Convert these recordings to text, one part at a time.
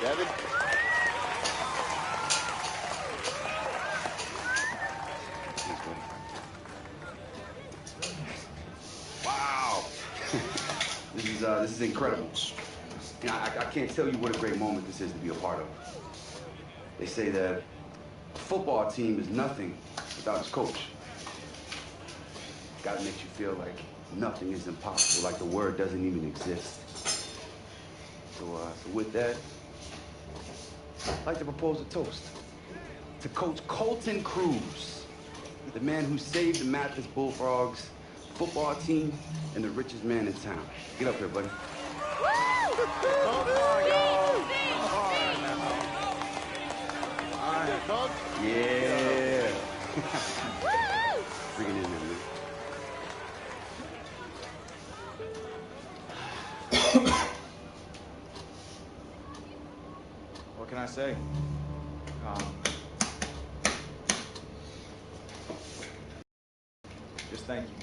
Devin? Wow. This is incredible. You know, I can't tell you what a great moment this is to be a part of. They say that a football team is nothing without its coach. God makes you feel like nothing is impossible, like the word doesn't even exist. So with that, I'd like to propose a toast to Coach Colton Cruz, the man who saved the Mathis Bullfrogs football team and the richest man in town. Get up here, buddy. Come on, y'all. All right, Coach. Yeah. Bring it in there, man. What can I say? Just thank you.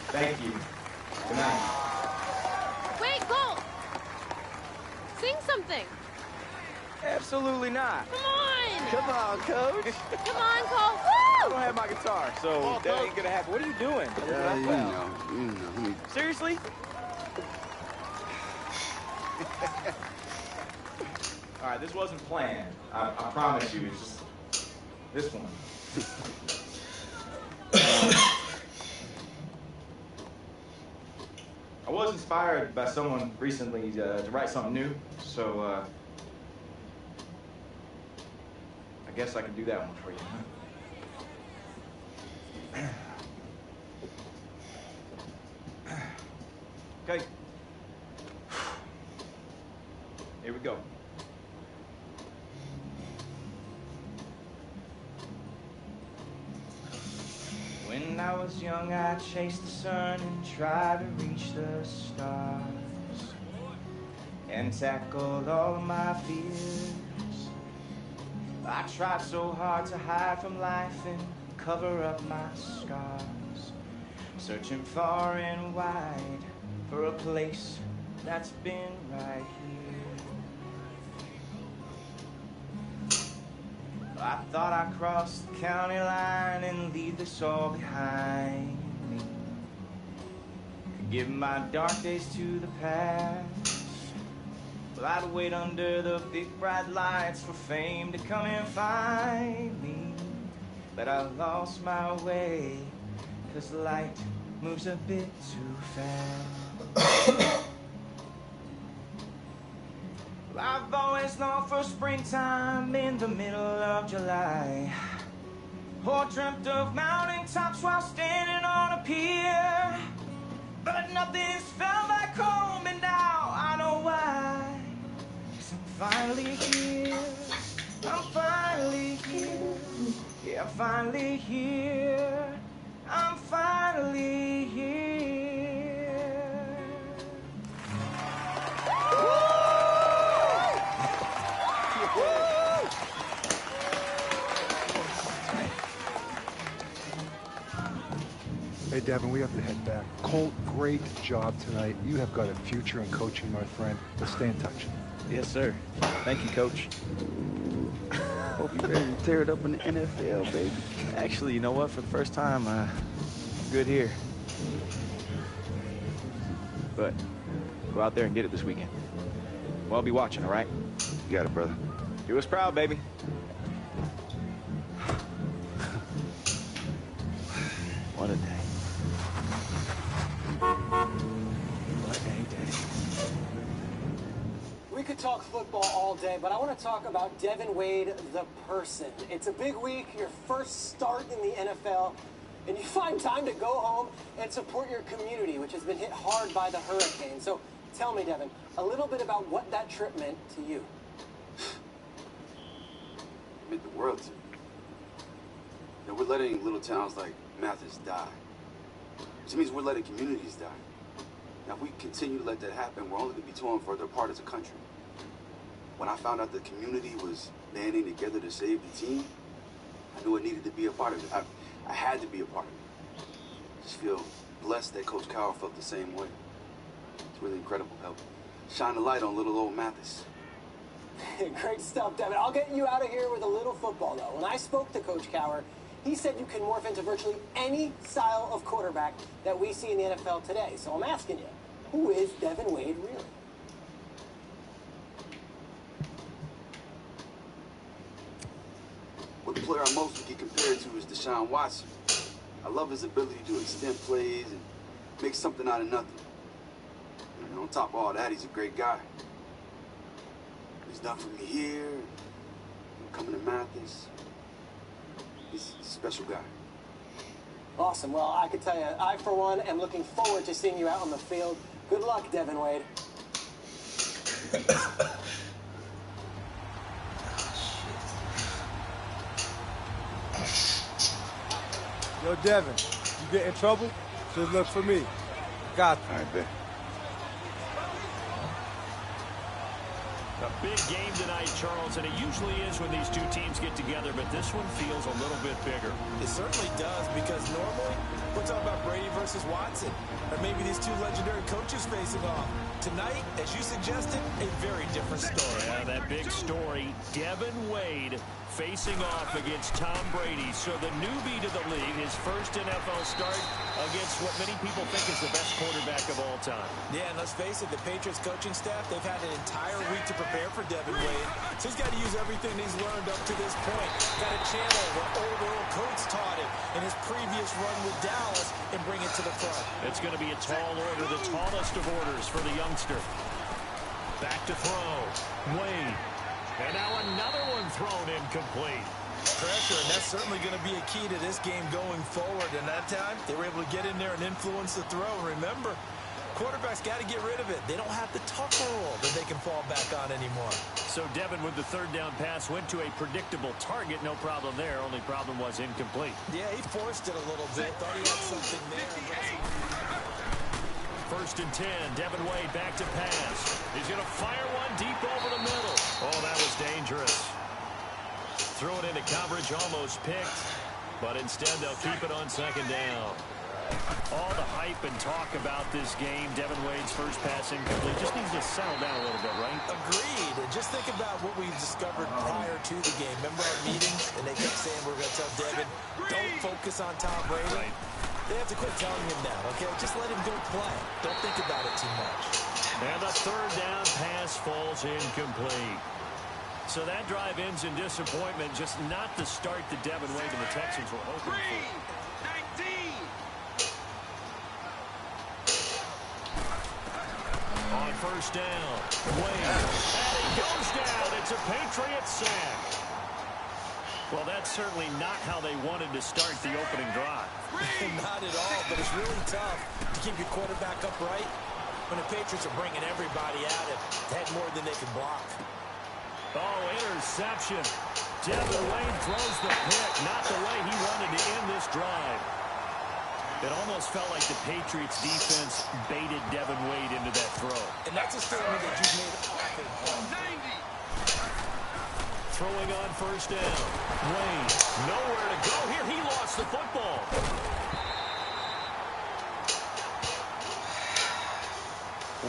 Thank you. Good night. Wait, Cole! Sing something. Absolutely not. Come on! Come on, Coach. Come on, Cole. I Woo! don't have my guitar, so that ain't gonna happen. What are you doing? You know. Seriously? All right, this wasn't planned. I promise you. It's just this one. I was inspired by someone recently to write something new, so I guess I can do that one for you, huh? Okay. Here we go. When I was young, I chased the sun and tried to reach the stars and tackled all of my fears. I tried so hard to hide from life and cover up my scars, searching far and wide for a place that's been right here. I thought I'd cross the county line and leave this all behind me, give my dark days to the past. Well, I'd wait under the big bright lights for fame to come and find me, but I lost my way, 'cause light moves a bit too fast. I've always longed for springtime in the middle of July, or dreamt of mountaintops while standing on a pier, but nothing's felt like home, and now I know why. 'Cause I'm finally here, I'm finally here, yeah, I'm finally here, I'm finally here. Hey, Devin, we have to head back. Colt, great job tonight. You have got a future in coaching, my friend. Let's stay in touch. Yes, sir. Thank you, Coach. Hope you're ready to tear it up in the NFL, baby. Actually, you know what? For the first time, I'm good here. But go out there and get it this weekend. Well, I'll be watching, all right? You got it, brother. Do us proud, baby. What a day. What a day. We could talk football all day, but I want to talk about Devin Wade, the person. It's a big week, your first start in the NFL, and you find time to go home and support your community, which has been hit hard by the hurricane. So tell me, Devin, a little bit about what that trip meant to you. It meant the world to me. You know, we're letting little towns like Mathis die, which means we're letting communities die. Now, if we continue to let that happen, we're only going to be torn further apart as a country. When I found out the community was banding together to save the team, I knew I needed to be a part of it. I had to be a part of it. I just feel blessed that Coach Cowell felt the same way. It's really incredible help. shine a light on little old Mathis. Great stuff, Devin. I'll get you out of here with a little football, though. When I spoke to Coach Cowher, he said you can morph into virtually any style of quarterback that we see in the NFL today. So I'm asking you, who is Devin Wade really? Well, the player I mostly get compared to is Deshaun Watson. I love his ability to extend plays and make something out of nothing. And on top of all that, he's a great guy. He's done for me here, coming to Mathis. He's a special guy. Awesome. Well, I can tell you, I, for one, am looking forward to seeing you out on the field. Good luck, Devin Wade. Yo, Devin, you get in trouble? Just look for me. Got you. I bet. A big game tonight, Charles, and it usually is when these two teams get together, but this one feels a little bit bigger. It certainly does, because normally we're talking about Brady versus Watson, or maybe these two legendary coaches facing off. Tonight, as you suggested, a very different story. Yeah, that big story, Devin Wade facing off against Tom Brady. So the newbie to the league, his first NFL start against what many people think is the best quarterback of all time. Yeah, and let's face it, the Patriots coaching staff, they've had an entire week to prepare for Devin Wade. So he's got to use everything he's learned up to this point. Got to channel what old Earl Coates taught him in his previous run with Dallas and bring it to the front. It's going to be a tall order, the tallest of orders for the youngster. Back to throw. Wade. And now another one thrown incomplete. Pressure, and that's certainly going to be a key to this game going forward. And that time, they were able to get in there and influence the throw. Remember, quarterbacks got to get rid of it. They don't have the tucker roll that they can fall back on anymore. So Devin, with the third down pass, went to a predictable target. No problem there. Only problem was incomplete. Yeah, he forced it a little bit. Thought he had something there. First and 10, Devin Wade back to pass. He's going to fire one deep over the middle. Oh, that was dangerous. Threw it into coverage, almost picked. But instead, they'll keep it on second down. All the hype and talk about this game. Devin Wade's first pass incomplete. Just needs to settle down a little bit, right? Agreed. And just think about what we've discovered prior to the game. Remember our meetings? And they kept saying, we're going to tell Devin, don't focus on Tom Brady. Right. They have to quit telling him that, okay? Just let him go play. Don't think about it too much. And the third down pass falls incomplete. So that drive ends in disappointment. Just not the start that Devin Wade and the Texans were hoping for. 19. On first down, Wade. And he goes down. It's a Patriot sack. Well, that's certainly not how they wanted to start the opening drive. Not at all, but it's really tough to keep your quarterback upright when the Patriots are bringing everybody at it. They had more than they could block. Oh, interception. Devin Wade throws the pick. Not the way he wanted to end this drive. It almost felt like the Patriots defense baited Devin Wade into that throw. And that's a statement that you've made. 90. Throwing on first down. Wade, nowhere to go here. He lost the football.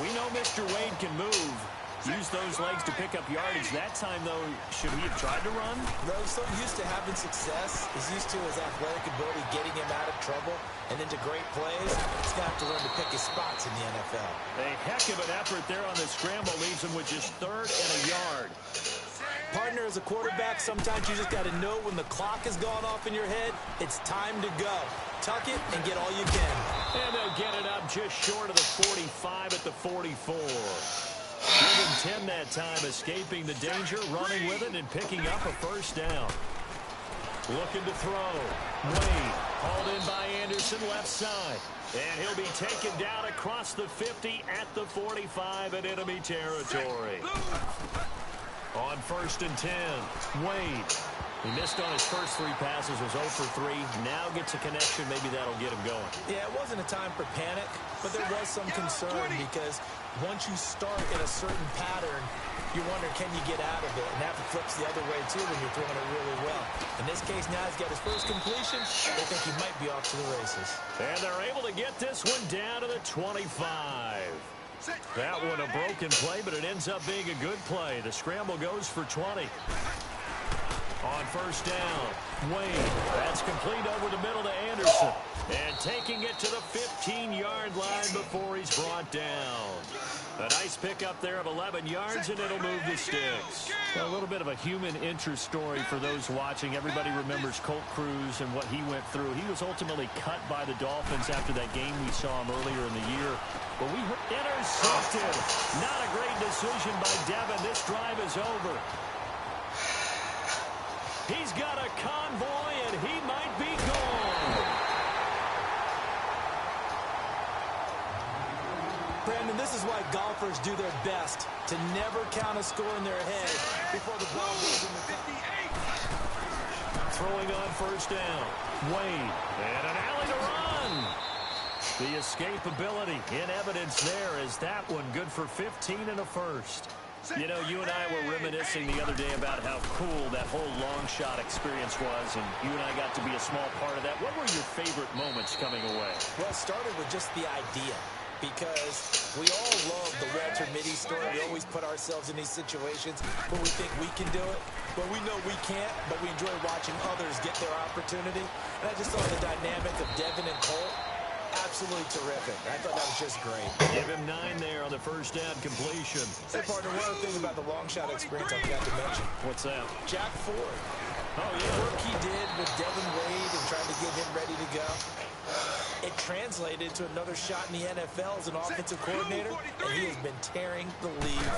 We know Mr. Wade can move. Use those legs to pick up yardage. That time, though, should he have tried to run? No, he's so used to having success. He's used to his athletic ability getting him out of trouble and into great plays. He's going to have to learn to pick his spots in the NFL. A heck of an effort there on the scramble. Leaves him with just third and a yard. Partner, as a quarterback, sometimes you just got to know when the clock has gone off in your head, it's time to go. Tuck it and get all you can. And they'll get it up just short of the 45 at the 44. Give him 10 that time, escaping the danger, running with it, and picking up a first down. Looking to throw. Wade, hauled in by Anderson, left side. And he'll be taken down across the 50 at the 45 in enemy territory. On first and 10, Wade. He missed on his first three passes, was 0 for 3. Now gets a connection. Maybe that'll get him going. Yeah, it wasn't a time for panic, but there was some concern because once you start in a certain pattern, you wonder, can you get out of it? And that flips the other way, too, when you're throwing it really well. In this case, now he's got his first completion. They think he might be off to the races. And they're able to get this one down to the 25. That one a broken play, but it ends up being a good play. The scramble goes for 20. On first down, Wade. That's complete over the middle to Anderson. And taking it to the 15-yard line before he's brought down. A nice pickup there of 11 yards, and it'll move the sticks. A little bit of a human interest story for those watching. Everybody remembers Colt Cruz and what he went through. He was ultimately cut by the Dolphins after that game we saw him earlier in the year. But we heard intercepted. Not a great decision by Devin. This drive is over. He's got a convoy, and he might be gone. Brandon, this is why golfers do their best to never count a score in their head before the ball goes in the cup. Throwing on first down. Wade. And an alley to run. The escapability in evidence there is that one good for 15 and a first. You know, you and I were reminiscing the other day about how cool that whole long shot experience was, and you and I got to be a small part of that. What were your favorite moments coming away? Well, it started with just the idea, because we all love the Walter Mitty story. We always put ourselves in these situations where we think we can do it, but we know we can't, but we enjoy watching others get their opportunity. And I just thought the dynamic of Devin and Colt, absolutely terrific. I thought that was just great. Give him 9 there on the first down completion. Hey, partner, one other thing about the long shot experience I forgot to mention. What's that? Jack Ford. Oh, yeah. The work he did with Devin Wade and trying to get him ready to go. It translated to another shot in the NFL as an offensive coordinator, and he has been tearing the league.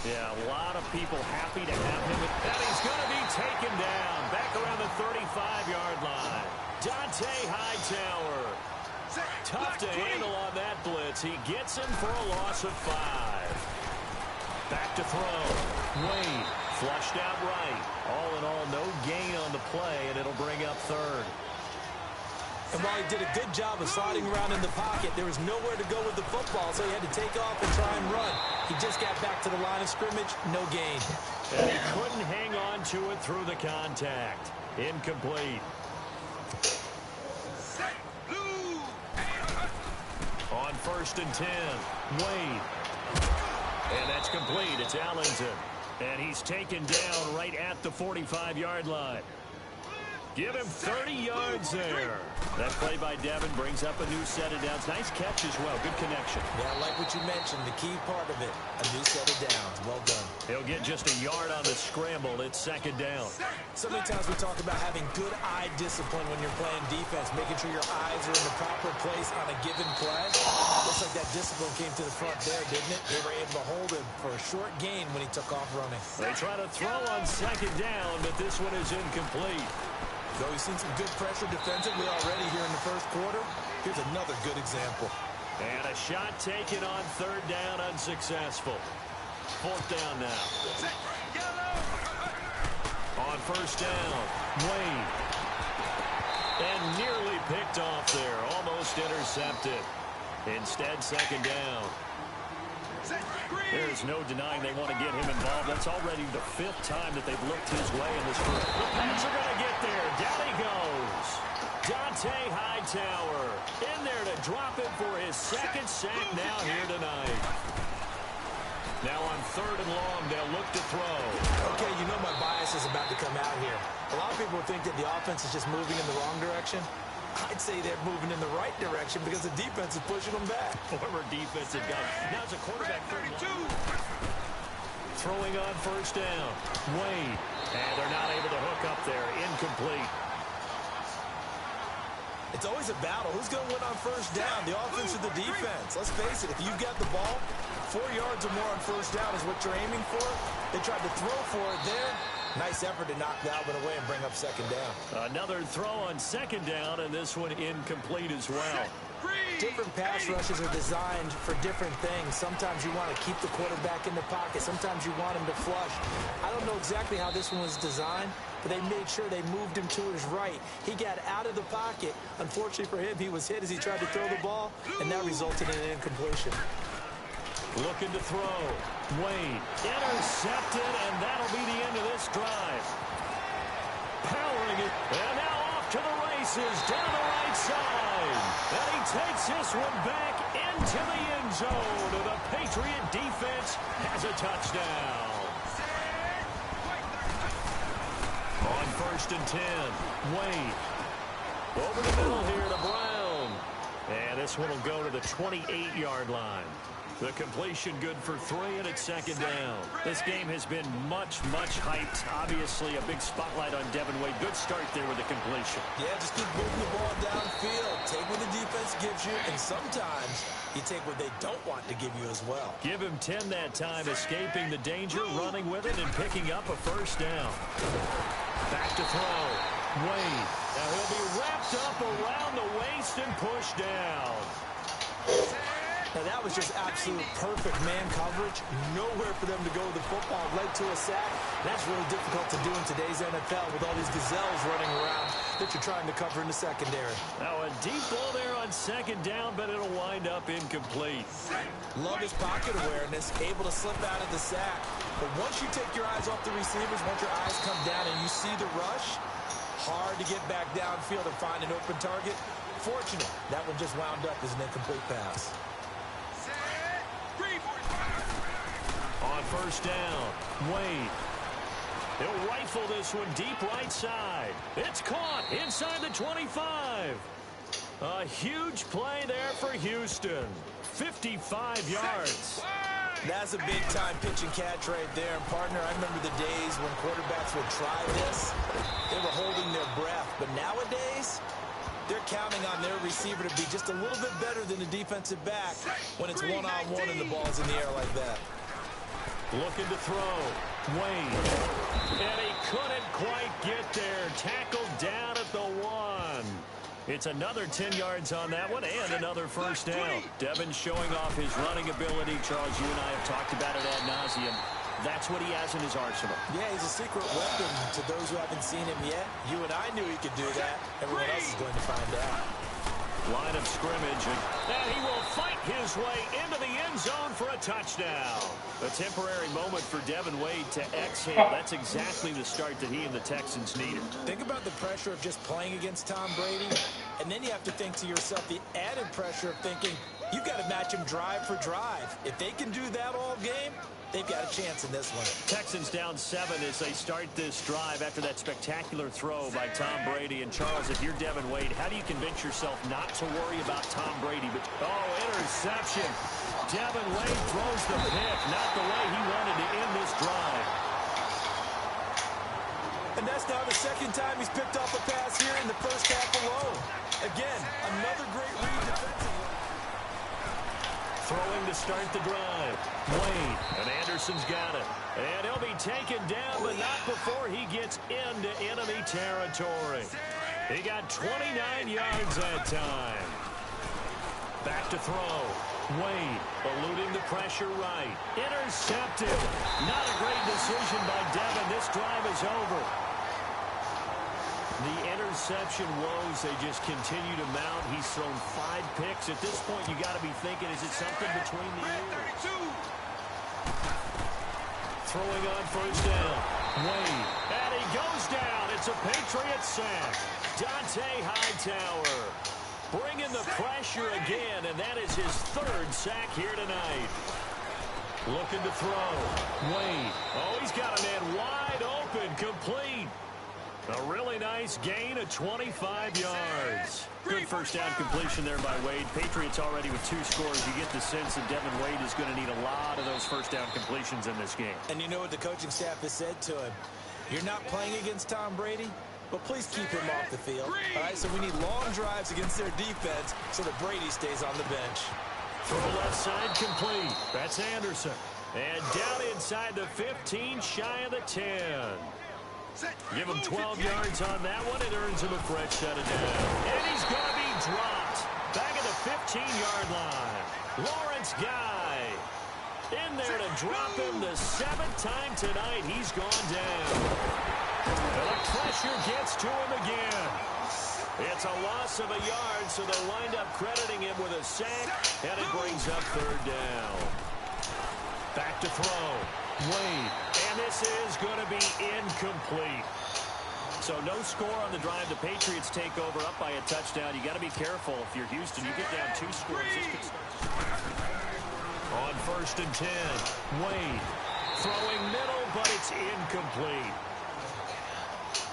Yeah, a lot of people happy to have him. And he's going to be taken down back around the 35-yard line. Dante Hightower. Tough to handle on that blitz. He gets him for a loss of 5. Back to throw. Wade flushed out right. All in all, no gain on the play, and it'll bring up third. And while he did a good job of sliding around in the pocket, there was nowhere to go with the football, so he had to take off and try and run. He just got back to the line of scrimmage, no gain. And he couldn't hang on to it through the contact. Incomplete. On first and 10, Wade. And that's complete. It's Allington. And he's taken down right at the 45-yard line. Give him 30 yards there. That play by Devin brings up a new set of downs. Nice catch as well. Good connection. Yeah, I like what you mentioned. The key part of it, a new set of downs. Well done. He'll get just a yard on the scramble. It's second down. So many times we talk about having good eye discipline when you're playing defense, making sure your eyes are in the proper place on a given play. Looks like that discipline came to the front there, didn't it? They were able to hold him for a short gain when he took off running. They try to throw on second down, but this one is incomplete. Though we've seen some good pressure defensively already here in the first quarter, here's another good example. And a shot taken on third down, unsuccessful. Fourth down now. On first down, Wade. And nearly picked off there, almost intercepted. Instead, second down. There's no denying they want to get him involved. That's already the 5th time that they've looked his way in this first. The Pats are going to get there. Down he goes. Dante Hightower in there to drop him for his 2nd sack now here tonight. Now on third and long, they'll look to throw. Okay, you know my bias is about to come out here. A lot of people think that the offense is just moving in the wrong direction. I'd say they're moving in the right direction because the defense is pushing them back. Former defensive guy. Now it's a quarterback 32. Throwing on first down. Wade. And they're not able to hook up there. Incomplete. It's always a battle. Who's going to win on first down? The offense or the defense? Let's face it, if you've got the ball, 4 yards or more on first down is what you're aiming for. They tried to throw for it there. Nice effort to knock that one away and bring up second down. Another throw on second down, and this one incomplete as well. Different pass rushes are designed for different things. Sometimes you want to keep the quarterback in the pocket. Sometimes you want him to flush. I don't know exactly how this one was designed, but they made sure they moved him to his right. He got out of the pocket. Unfortunately for him, he was hit as he tried to throw the ball, and that resulted in an incompletion. Looking to throw. Wade intercepted, and that'll be the end of this drive. Powering it, and now off to the races down the right side. And he takes this one back into the end zone. The Patriot defense has a touchdown. On 1st and 10, Wade. Over the middle here to Brown. And this one will go to the 28-yard line. The completion good for 3, and it's 2nd down. This game has been much hyped. Obviously, a big spotlight on Devin Wade. Good start there with the completion. Yeah, just keep moving the ball downfield. Take what the defense gives you, and sometimes you take what they don't want to give you as well. Give him 10 that time, escaping the danger, running with it, and picking up a 1st down. Back to throw. Wade. Now he'll be wrapped up around the waist and pushed down. Now that was just absolute perfect man coverage. Nowhere for them to go with the football. Led to a sack. That's really difficult to do in today's NFL with all these gazelles running around that you're trying to cover in the secondary. Now a deep ball there on 2nd down, but it'll wind up incomplete. Love his pocket awareness, able to slip out of the sack. But once you take your eyes off the receivers, once your eyes come down and you see the rush, hard to get back downfield and find an open target. Fortunate, that one just wound up as an incomplete pass. On 1st down, Wade. He'll rifle this one deep right side. It's caught inside the 25. A huge play there for Houston. 55 yards. That's a big-time pitch and catch right there. And, partner, I remember the days when quarterbacks would try this. They were holding their breath. But nowadays, they're counting on their receiver to be just a little bit better than the defensive back when it's one-on-one and the ball's in the air like that. Looking to throw. Wade. And he couldn't quite get there. Tackled down at the 1. It's another 10 yards on that one and another 1st down. Devin showing off his running ability. Charles, you and I have talked about it ad nauseum. That's what he has in his arsenal. Yeah, he's a secret weapon to those who haven't seen him yet. You and I knew he could do that. Everyone else is going to find out. Line of scrimmage, and he will fight his way into the end zone for a touchdown. A temporary moment for Devin Wade to exhale. That's exactly the start that he and the Texans needed. Think about the pressure of just playing against Tom Brady, and then you have to think to yourself the added pressure of thinking you've got to match him drive for drive. If they can do that all game, they've got a chance in this one. Texans down 7 as they start this drive after that spectacular throw by Tom Brady. And Charles, if you're Devin Wade, how do you convince yourself not to worry about Tom Brady? But interception. Devin Wade throws the pick, not the way he wanted to end this drive. And that's now the 2nd time he's picked off a pass here in the 1st half alone. Again, another great read defensively. Throwing to start the drive. Wade, and Anderson's got it. And he'll be taken down, but not before he gets into enemy territory. He got 29 yards that time. Back to throw. Wade, eluding the pressure right. Intercepted. Not a great decision by Devin. This drive is over. The interception woes, they just continue to mount. He's thrown 5 picks. At this point, you got to be thinking, is it something between the ears? Throwing on 1st down. Wade. And he goes down. It's a Patriot sack. Dante Hightower bringing the pressure again, and that is his 3rd sack here tonight. Looking to throw. Wade. Oh, he's got a man wide open, complete. A really nice gain of 25 yards. Good 1st down completion there by Wade. Patriots already with 2 scores. You get the sense that Devin Wade is going to need a lot of those 1st down completions in this game. And you know what the coaching staff has said to him? You're not playing against Tom Brady, but please keep him off the field. All right, so we need long drives against their defense so that Brady stays on the bench. Throw left side complete. That's Anderson. And down inside the 15, shy of the 10. Give him 12 yards on that one. It earns him a fresh set of down. And he's going to be dropped. Back at the 15-yard line. Lawrence Guy in there to drop him the 7th time tonight. He's gone down. And the pressure gets to him again. It's a loss of a yard, so they'll wind up crediting him with a sack, and it brings up 3rd down. Back to throw. Wade, and this is going to be incomplete. So no score on the drive. The Patriots take over up by a touchdown. You got to be careful. If you're Houston, you get down 2 scores. This could start. On 1st and 10, Wade throwing middle, but it's incomplete.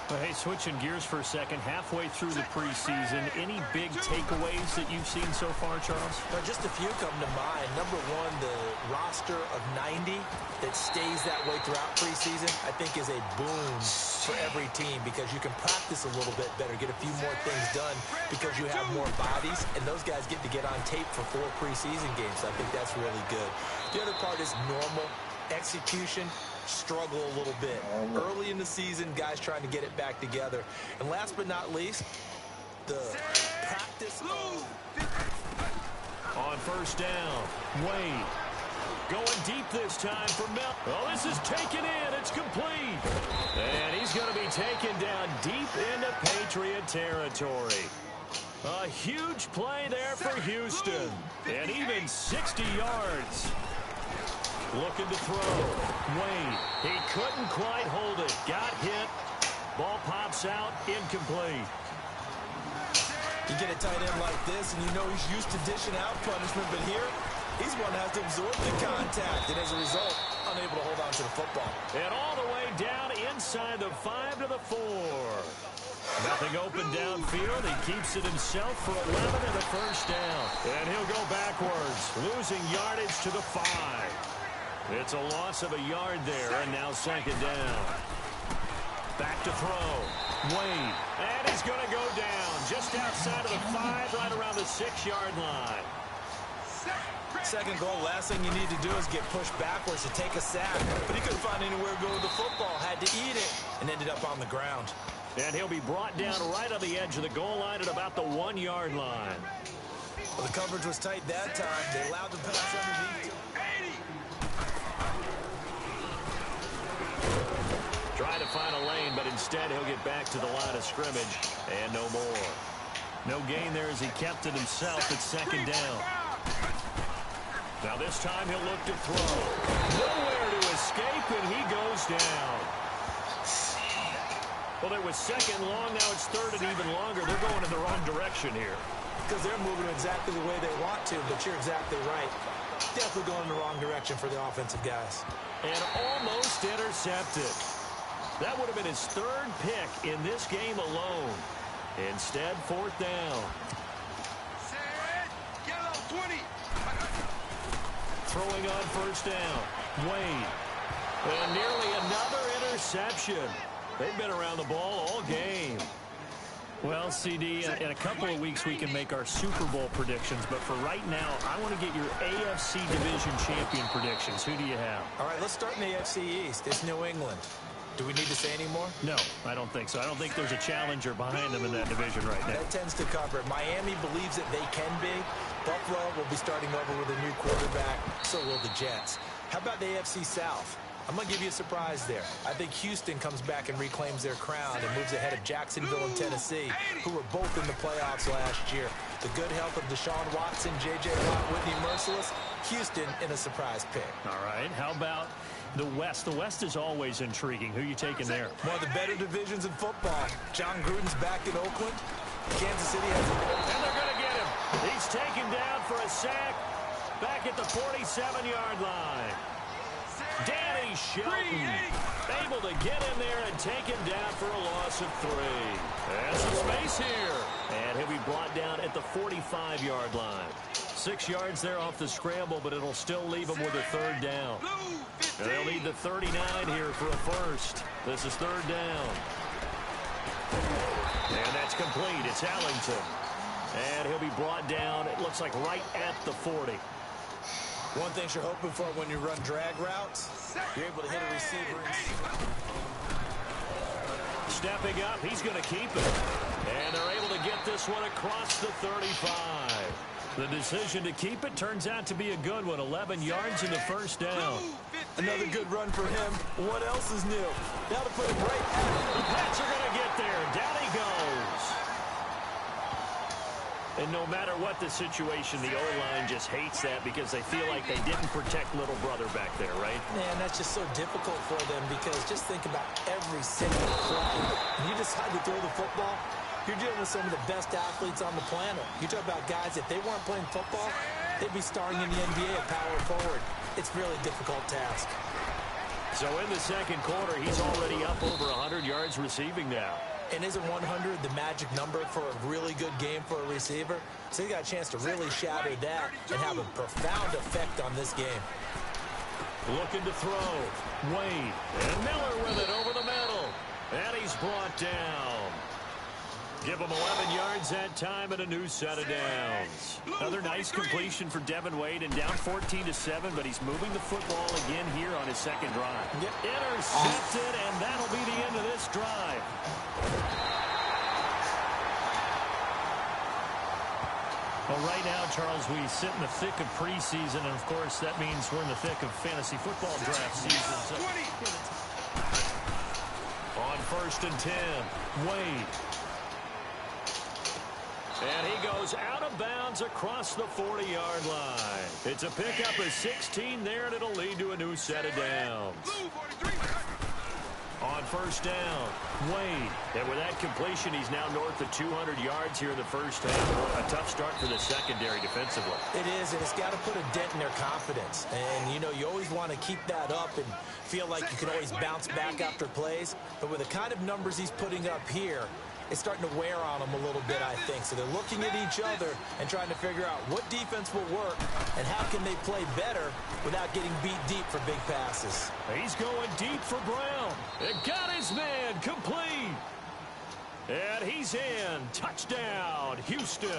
Well, hey, switching gears for a second, halfway through the preseason, any big takeaways that you've seen so far, Charles? Well, just a few come to mind. Number one, the roster of 90 that stays that way throughout preseason, I think is a boon for every team because you can practice a little bit better, get a few more things done because you have more bodies, and those guys get to get on tape for 4 preseason games. So I think that's really good. The other part is normal execution. Struggle a little bit. Early in the season, guys trying to get it back together. And last but not least, the practice on 1st down, Wade going deep this time for Mel. Oh, this is taken in. It's complete. And he's going to be taken down deep into Patriot territory. A huge play there for Houston. And even 60 yards. Looking to throw. Wade. He couldn't quite hold it. Got hit. Ball pops out. Incomplete. You get a tight end like this, and you know he's used to dishing out punishment, but here, he's one that has to absorb the contact, and as a result, unable to hold on to the football. And all the way down inside the 5 to the 4. Nothing open downfield. He keeps it himself for 11 and a 1st down. And he'll go backwards, losing yardage to the 5. It's a loss of a yard there, and now 2nd down. Back to throw. Wade. And he's going to go down just outside of the 5, right around the 6-yard line. 2nd goal, last thing you need to do is get pushed backwards to take a sack. But he couldn't find anywhere to go with the football, had to eat it, and ended up on the ground. And he'll be brought down right on the edge of the goal line at about the 1-yard line. Well, the coverage was tight that time. They allowed the pass underneath. Trying to find a lane, but instead he'll get back to the line of scrimmage, and no more. No gain there as he kept it himself at 2nd down. Now this time he'll look to throw. Nowhere to escape, and he goes down. Well, it was 2nd long, now it's 3rd and even longer. They're going in the wrong direction here. Because they're moving exactly the way they want to, but you're exactly right. Definitely going in the wrong direction for the offensive guys. And almost intercepted. That would have been his 3rd pick in this game alone. Instead, 4th down. Throwing on 1st down. Wade. And nearly another interception. They've been around the ball all game. Well, CD, in a couple of weeks we can make our Super Bowl predictions, but for right now, I want to get your AFC Division Champion predictions. Who do you have? All right, let's start in the AFC East. It's New England. Do we need to say any more? No, I don't think so. I don't think there's a challenger behind them in that division right now. That tends to cover it. Miami believes that they can be. Buffalo will be starting over with a new quarterback. So will the Jets. How about the AFC South? I'm going to give you a surprise there. I think Houston comes back and reclaims their crown and moves ahead of Jacksonville and Tennessee, who were both in the playoffs last year. The good health of Deshaun Watson, J.J. Watt, Whitney Merciless, Houston in a surprise pick. All right, how about the West? The West is always intriguing. Who are you taking there? One of the better divisions in football. John Gruden's back in Oakland. Kansas City has a... And they're going to get him. He's taken down for a sack back at the 47-yard line. Danny Shelton able to get in there and take him down for a loss of 3. There's some space here. And he'll be brought down at the 45-yard line. 6 yards there off the scramble, but it'll still leave him with a 3rd down. And they'll need the 39 here for a 1st. This is 3rd down. And that's complete. It's Ellington. And he'll be brought down, it looks like right at the 40. One thing you're hoping for when you run drag routes, you're able to hit a receiver. Stepping up, he's going to keep it. And they're able to get this one across the 35. The decision to keep it turns out to be a good one. 11 yards in the 1st down. Another good run for him. What else is new? Now to put him right at it. The Pats are going to get there. Down he goes. And no matter what the situation, the O-line just hates that because they feel like they didn't protect little brother back there, right? Man, that's just so difficult for them because just think about every single play. When you decide to throw the football, you're dealing with some of the best athletes on the planet. You talk about guys, if they weren't playing football, they'd be starring in the NBA at power forward. It's a really difficult task. So in the second quarter, he's already up over 100 yards receiving now. And isn't 100 the magic number for a really good game for a receiver? So he got a chance to really shatter that and have a profound effect on this game. Looking to throw. Wade. And Miller with it over the middle. And he's brought down. Give him 11 yards that time and a new set of downs. Another nice completion for Devin Wade and down 14-7, but he's moving the football again here on his second drive. Intercepted, and that'll be the end of this drive. Well, right now, Charles, we sit in the thick of preseason, and, of course, that means we're in the thick of fantasy football draft season. So on 1st and 10, Wade. And he goes out of bounds across the 40-yard line. It's a pickup of 16 there, and it'll lead to a new set of downs. On 1st down, Wade. And with that completion, he's now north of 200 yards here in the first half. A tough start for the secondary defensively. It is, and it's got to put a dent in their confidence. And, you know, you always want to keep that up and feel like you can always bounce back after plays. But with the kind of numbers he's putting up here, it's starting to wear on them a little bit, I think. So they're looking at each other and trying to figure out what defense will work and how can they play better without getting beat deep for big passes. He's going deep for Brown. It got his man complete. And he's in. Touchdown, Houston.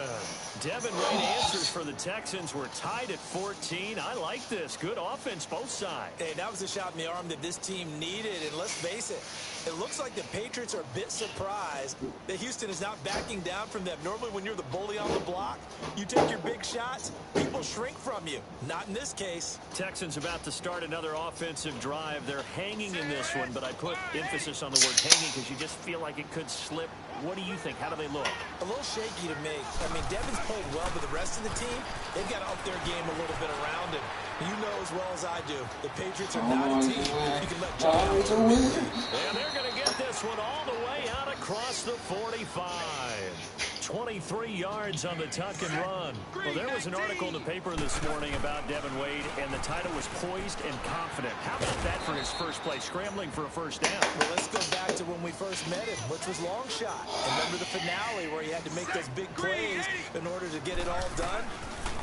Devin Wade answers for the Texans. We're tied at 14. I like this. Good offense, both sides. Hey, that was a shot in the arm that this team needed. And let's face it, it looks like the Patriots are a bit surprised that Houston is not backing down from them. Normally, when you're the bully on the block, you take your big shots, people shrink from you. Not in this case. Texans about to start another offensive drive. They're hanging in this one, but I put emphasis on the word hanging because you just feel like it could slip. What do you think? How do they look? A little shaky to me. I mean, Devin's played well, but the rest of the team, they've got to up their game a little bit around him. You know as well as I do, the Patriots are not a team you can let jump out. And they're going to get this one all the way out across the 45. 23 yards on the tuck and run. Well, there was an article in the paper this morning about Devin Wade, and the title was Poised and Confident. How about that for his first play, scrambling for a first down? Well, let's go back to when we first met him, which was long shot. And remember the finale where he had to make those big plays in order to get it all done?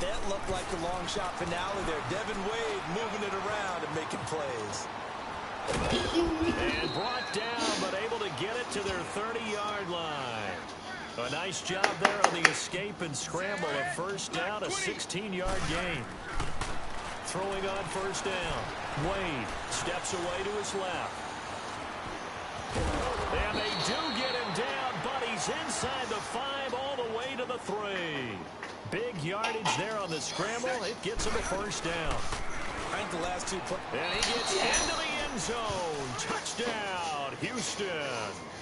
That looked like the long shot finale there. Devin Wade moving it around and making plays. And brought down, but able to get it to their 30-yard line. A nice job there on the escape and scramble. A first down, a 16-yard gain. Throwing on first down. Wade steps away to his left. And they do get him down, but he's inside the 5 all the way to the 3. Big yardage there on the scramble. It gets him a first down. I think the last two plays. And he gets into the end zone. Touchdown, Houston.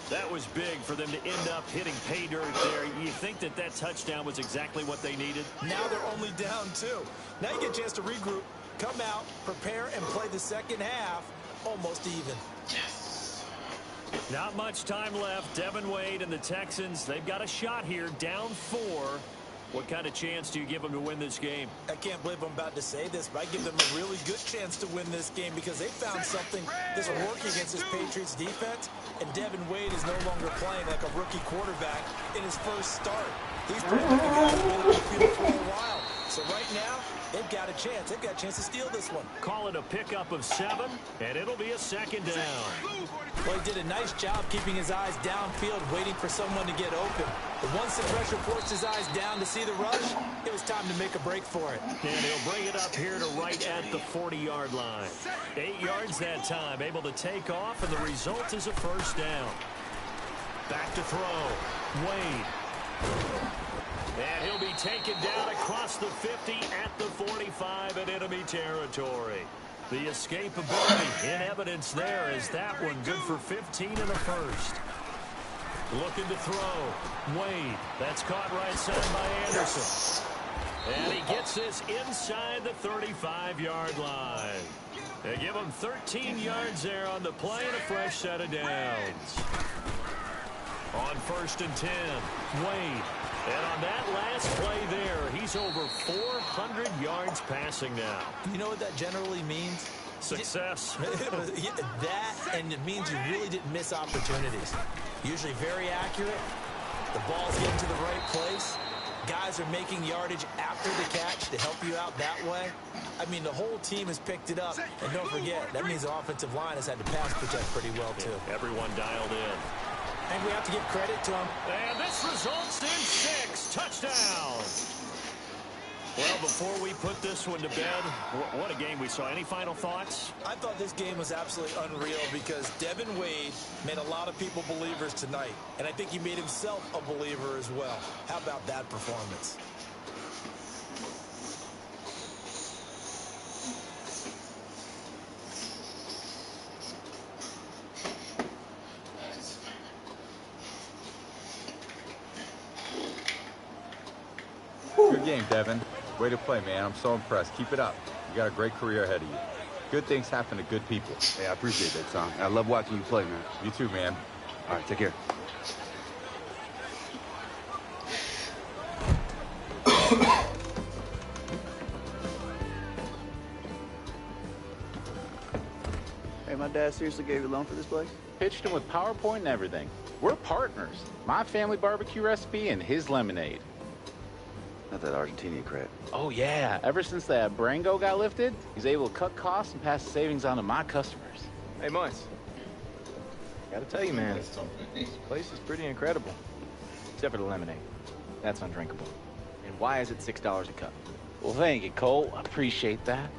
That was big for them to end up hitting pay dirt there. You think that that touchdown was exactly what they needed? Now they're only down 2. Now you get a chance to regroup, come out, prepare, and play the second half almost even. Not much time left. Devin Wade and the Texans, they've got a shot here, down 4. What kind of chance do you give them to win this game? I can't believe I'm about to say this, but I give them a really good chance to win this game because they found something that's working against this Patriots defense, and Devin Wade is no longer playing like a rookie quarterback in his first start. He's playing like a guy who's been on the field for a while. So right now, they've got a chance. They've got a chance to steal this one. Call it a pickup of 7, and it'll be a second down. Well, he did a nice job keeping his eyes downfield, waiting for someone to get open. But once the pressure forced his eyes down to see the rush, it was time to make a break for it. And he'll bring it up here to right at the 40-yard line. 8 yards that time, able to take off, and the result is a first down. Back to throw. Wade. And he'll be taken down across the 50 at the 45 in enemy territory. The escapability in evidence there is that one good for 15 in the first. Looking to throw. Wade. That's caught right side by Anderson. And he gets this inside the 35-yard line. They give him 13 yards there on the play and a fresh set of downs. On 1st and 10, Wade. And on that last play there, he's over 400 yards passing now. You know what that generally means? Success. That, and it means you really didn't miss opportunities. Usually very accurate. The ball's getting to the right place. Guys are making yardage after the catch to help you out that way. I mean, the whole team has picked it up. And don't forget, that means the offensive line has had to pass protect pretty well, too. Everyone dialed in. And we have to give credit to him. And this results in 6 touchdowns. Well, before we put this one to bed, what a game we saw. Any final thoughts? I thought this game was absolutely unreal because Devin Wade made a lot of people believers tonight. And I think he made himself a believer as well. How about that performance? Good game, Devin. Way to play, man. I'm so impressed. Keep it up. You got a great career ahead of you. Good things happen to good people. Hey, I appreciate that, Tom. I love watching you play, man. You too, man. All right, take care. Hey, my dad seriously gave you a loan for this place? Pitched him with PowerPoint and everything. We're partners. My family barbecue recipe and his lemonade. Not that Argentinian crap. Oh, yeah. Ever since that Brango got lifted, he's able to cut costs and pass the savings on to my customers. Hey, Munce. Gotta tell you, man, this place is pretty incredible. Except for the lemonade. That's undrinkable. And why is it $6 a cup? Well, thank you, Cole. I appreciate that.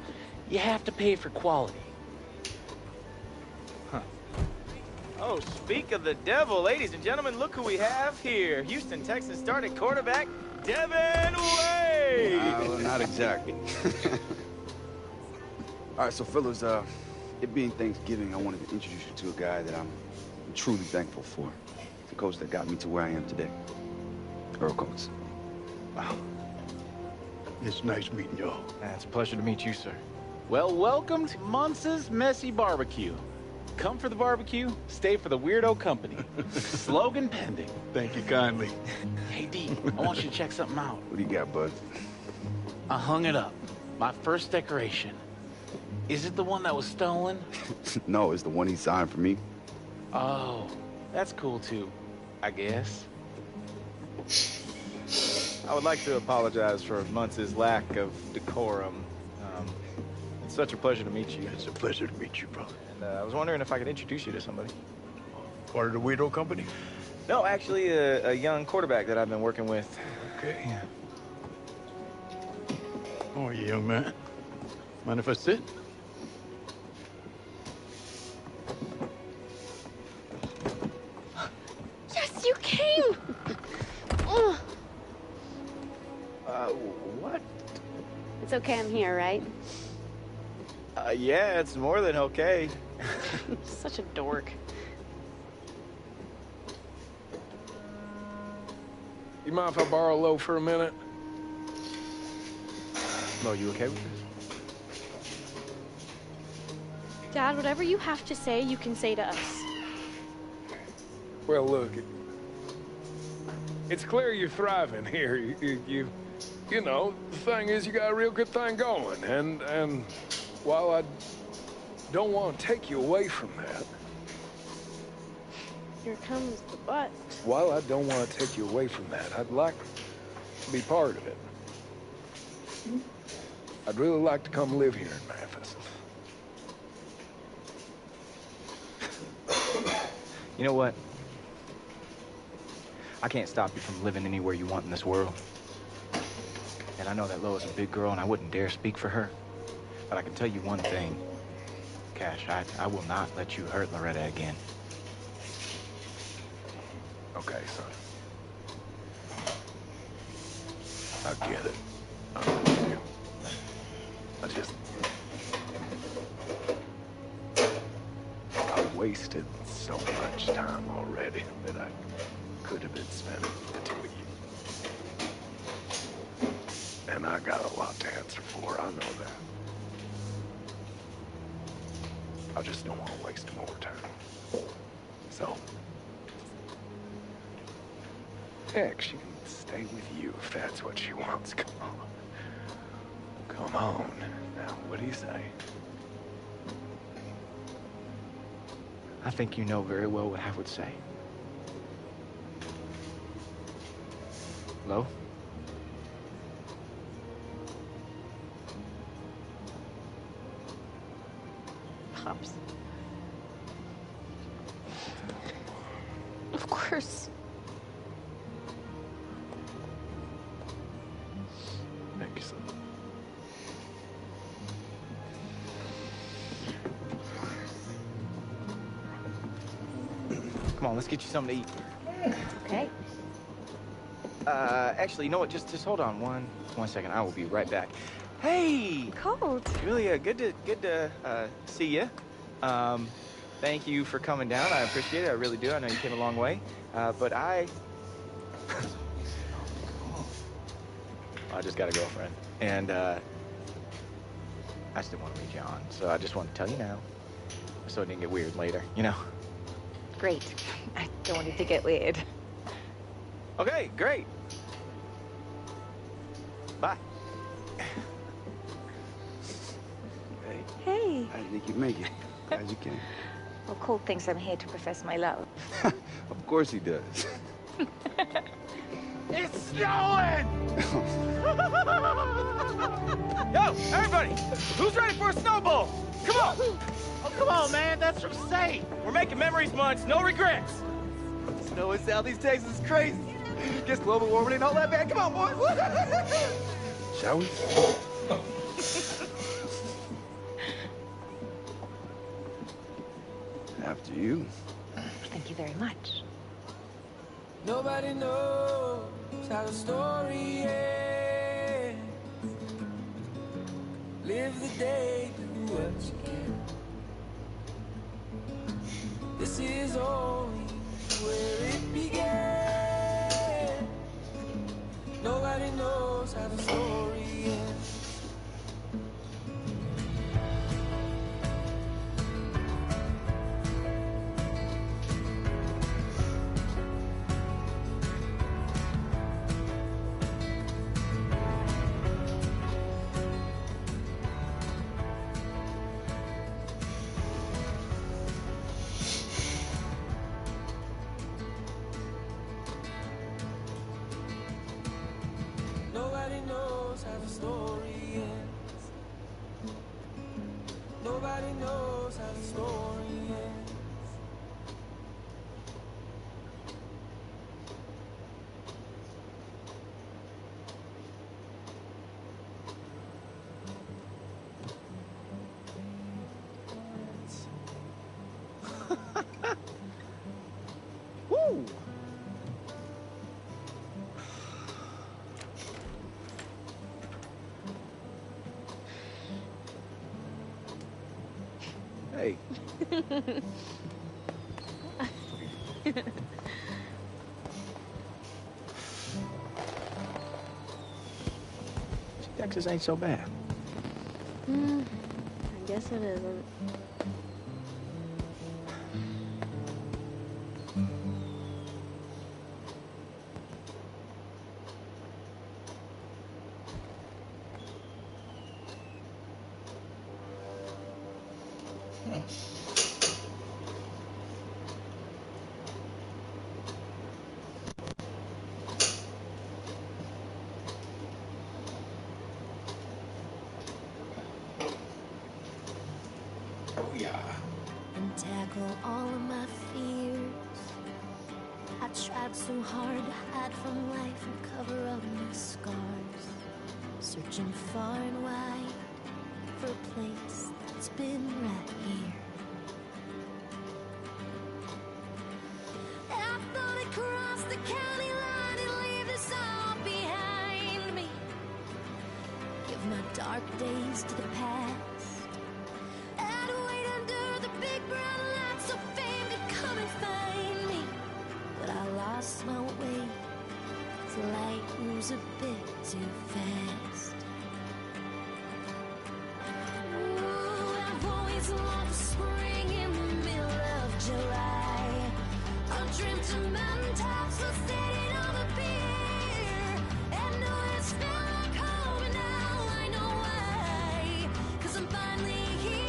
You have to pay for quality. Huh. Oh, speak of the devil, ladies and gentlemen, look who we have here. Houston, Texas starting quarterback, Devin Wade! Well, not exactly. All right, so fellas, it being Thanksgiving, I wanted to introduce you to a guy that I'm truly thankful for. The coach that got me to where I am today. Earl Coates. Wow. It's nice meeting y'all. It's a pleasure to meet you, sir. Well, welcome to Munce's Messy Barbecue. Come for the barbecue, stay for the weirdo company. Slogan pending. Thank you kindly. Hey, D, I want you to check something out. What do you got, bud? I hung it up. My first decoration. Is it the one that was stolen? No, it's the one he signed for me. Oh, that's cool too, I guess. I would like to apologize for Munce's lack of decorum. It's such a pleasure to meet you. It's a pleasure to meet you, brother. And I was wondering if I could introduce you to somebody. Part of the Weirdo Company? No, actually, a young quarterback that I've been working with. Okay. Yeah. How are you, young man? Mind if I sit? Yes, you came! Ugh. What? It's okay, I'm here, right? Yeah, it's more than okay. Such a dork. You mind if I borrow Lo for a minute? Lo, you okay with this? Dad, whatever you have to say, you can say to us. Well, look, it's clear you're thriving here. You know, the thing is, you got a real good thing going, and while I don't want to take you away from that, Here comes the butt. while I don't want to take you away from that, I'd like to be part of it. I'd really like to come live here in Memphis. You know what? I can't stop you from living anywhere you want in this world. And I know that Lo is a big girl, and I wouldn't dare speak for her. But I can tell you one thing. Cash, I will not let you hurt Loretta again. Okay, son. I get it. I'm with you. I've wasted so much time already that could have been spent with the two of you. And I got a lot to answer for, I know that. I just don't want to waste more time. So, heck, she can stay with you if that's what she wants. Come on. Come on. Now, what do you say? I think you know very well what I would say. Lo? Pops. Of course. Thank you, son. Come on, let's get you something to eat. Okay. Actually, you know what? Just hold on one second. I will be right back. Hey, Cold. Julia, good to see you. Thank you for coming down. I appreciate it. I really do. I know you came a long way. But I just got a girlfriend, and I still want to lead you on. So I just want to tell you now, so it didn't get weird later. You know. Great. I don't want it to get weird. Okay, great. Bye. Hey. Hey. How do you think you make it? Glad you came. Well, Cole thinks I'm here to profess my love. Of course he does. It's snowing! Yo, everybody, who's ready for a snowball? Come on. Oh, come on, man. That's from Saint. We're making memories months, no regrets. Snow in Southeast Texas is crazy. Guess global warming ain't all that bad. Come on, boys. Shall we? After you. Thank you very much. Nobody knows how the story ends. Live the day, do what you can. This is only where it began. Nobody knows how the story ends. Nobody knows how the story ends. Nobody knows how the story ends. Woo! Hey. Texas ain't so bad. I guess it isn't. And tackle all of my fears. I tried so hard to hide from life and cover up my scars. Searching far and wide for a place that's been right here. I thought I'd cross the county line and leave this all behind me. Give my dark days to the past. I'd wait under the big brown lights so fame could come and find me. But I lost my moves a bit too fast. Ooh, I've always loved spring in the middle of July. I've dreamt of mountaintops so sitting on the pier. And know it's felt like home, and now I know why. 'Cause I'm finally here,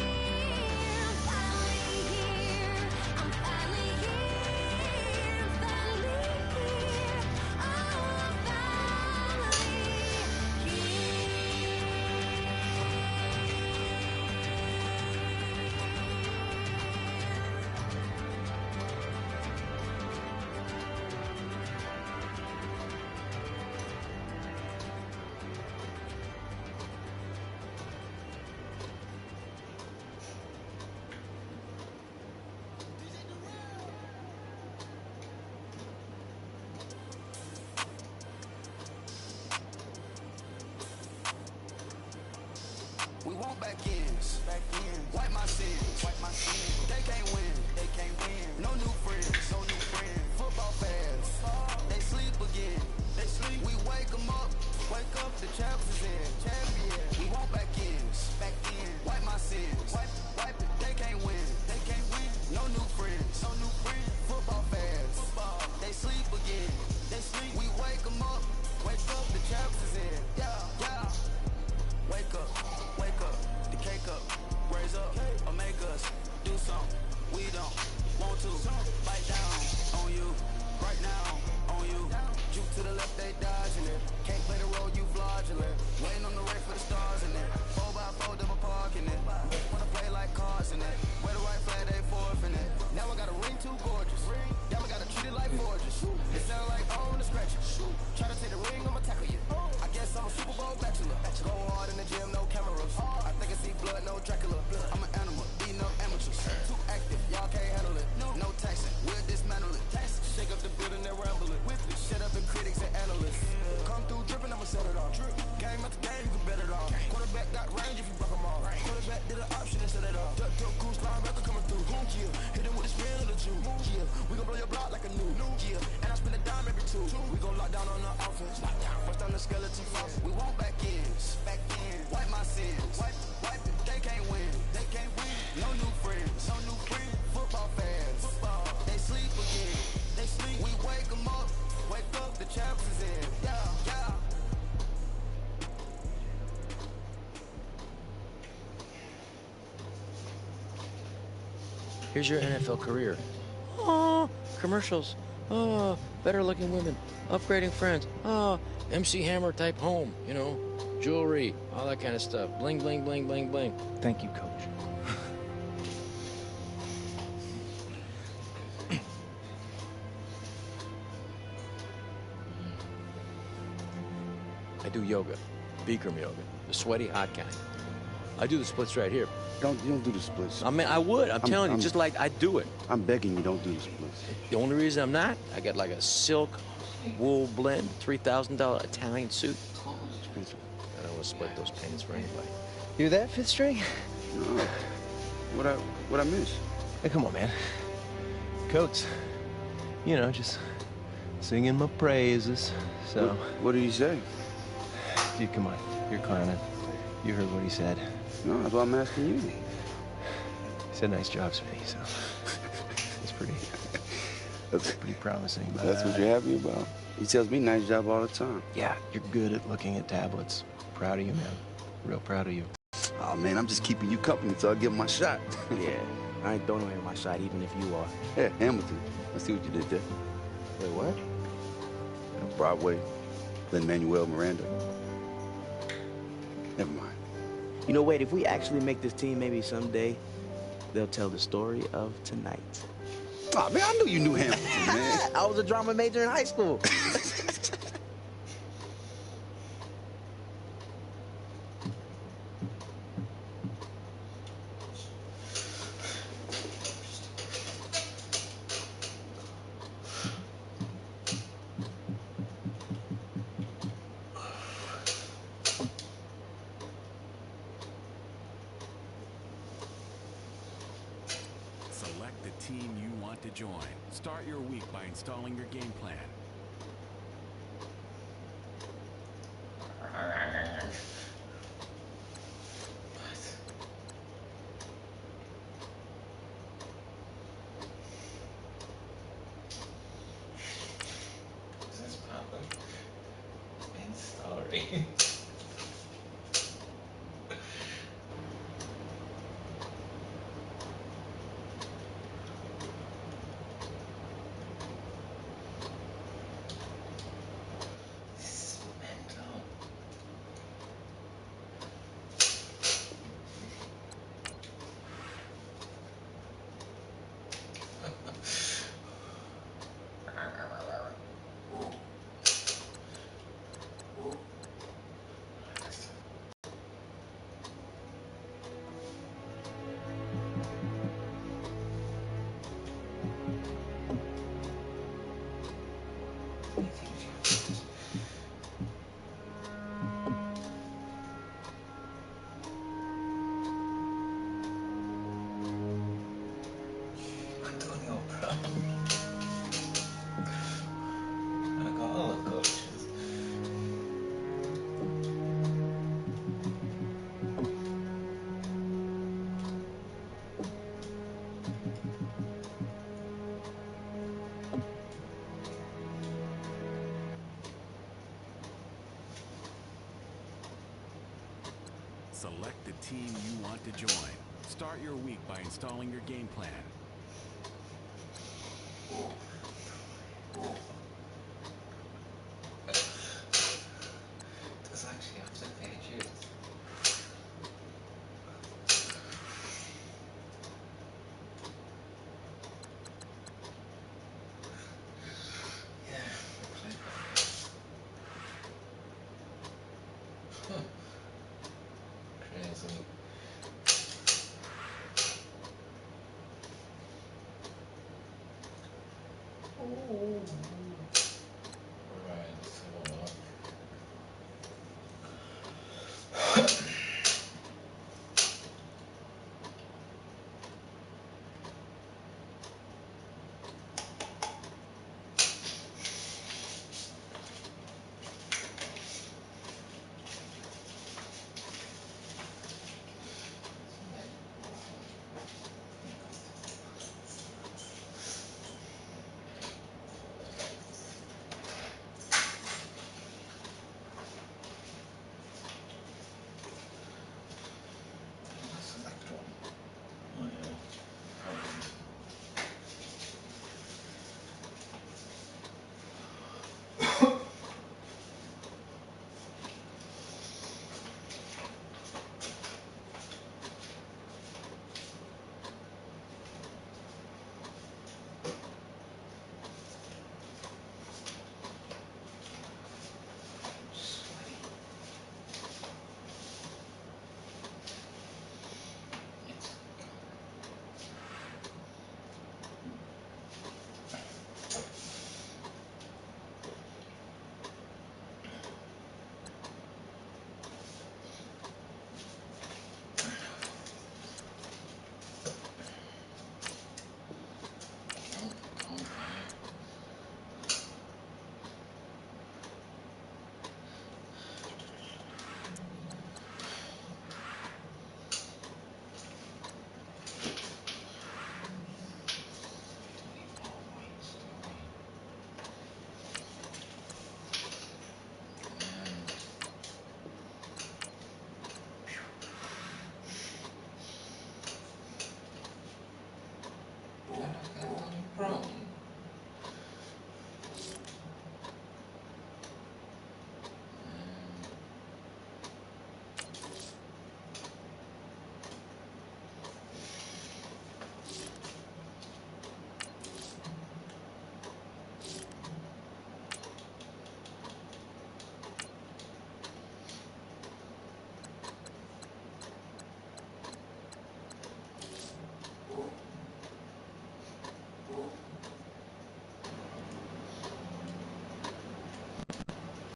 I'm finally here, I'm finally here, I'm finally here. Oh, I'm finally We want back ends. Wipe my sins. They can't win. No new friends. Football fans. They sleep again. We wake them up. Wake up, the champs is in. We want back ends. Wipe my sins. Wipe it. They can't win. No new friends. Football fans. They sleep again. We wake them up. Wake up, the champs is in. Yeah. Wake up, the cake up, raise up, or make us do something we don't want to. Bite down on you, right now on you. Juke to the left, they dodging it. Can't play the role, you fraudulent. Waiting on the race for the stars in it. 4x4 double parking it. Wanna play like cars in it. Wear the white flag, they forfeit it. Now I got a ring too gorgeous. Now I gotta treat it like forges. It sound like on the scratcher. Try to take the ring, I'ma tackle you. I guess I'm a Super Bowl bachelor. Go hard in the gym, no cameras. I think I see blood, no Dracula. I'm an animal, beating up amateurs. Too active, y'all can't handle it. No taxing, we'll dismantle it. Shake up the building and ramble it. Shut up the critics and analysts. Come through dripping, I'ma set it off. Game after game, you can bet it off. Quarterback got range if you block them all. Quarterback did an option and set it off. Duck, goose, linebacker coming through. Yeah, hit him with the spin of the two. Yeah, we gon' blow your block like a new. Yeah, and I spin a dime every two. We gon' lock down on the offense. First down the skeleton fast. We want back ends. Wipe my sins. Wipe it. They can't win. No new friends. Football fans. They sleep again. We wake them up. Wake up, the champs is in. Yeah. Here's your NFL career. Oh, commercials. Oh, better looking women. Upgrading friends. Oh, MC Hammer type home. You know, jewelry, all that kind of stuff. Bling, bling, bling, bling, bling. Thank you, Coach. I do yoga, Bikram yoga, the sweaty hot kind. I do the splits right here. You don't do the splits. I mean, I would. I'm telling you, just like I do it. I'm begging you, don't do the splits. The only reason I'm not, I got like a silk wool blend, $3,000 Italian suit. Expensive. I don't want to split those pants for anybody. You that, Fifth String? No. What I miss? Hey, come on, man. Coach, you know, just singing my praises. So. What did he say? Dude, come on. You're clowning. You heard what he said. No, that's why I'm asking you. He said nice job, Smitty, so it's pretty promising. But, that's what you're happy about. He tells me nice job all the time. Yeah, you're good at looking at tablets. Proud of you, man. Real proud of you. Oh, man, I'm just keeping you company until I give my shot. Yeah, I ain't throwing away my shot, even if you are. Yeah, Hamilton. Let's see what you did there. Wait, what? Broadway, Lin-Manuel Miranda. Never mind. You know, wait, if we actually make this team, maybe someday they'll tell the story of tonight. Oh, man, I knew you knew Hamilton, man. I was a drama major in high school. Select the team you want to join. Start your week by installing your game plan. brain. Antonio Brown. I got all the coaches. Select the team you want to join. Start your week by installing your game plan. Does actually have to pay dues. Yeah, crazy. Oh.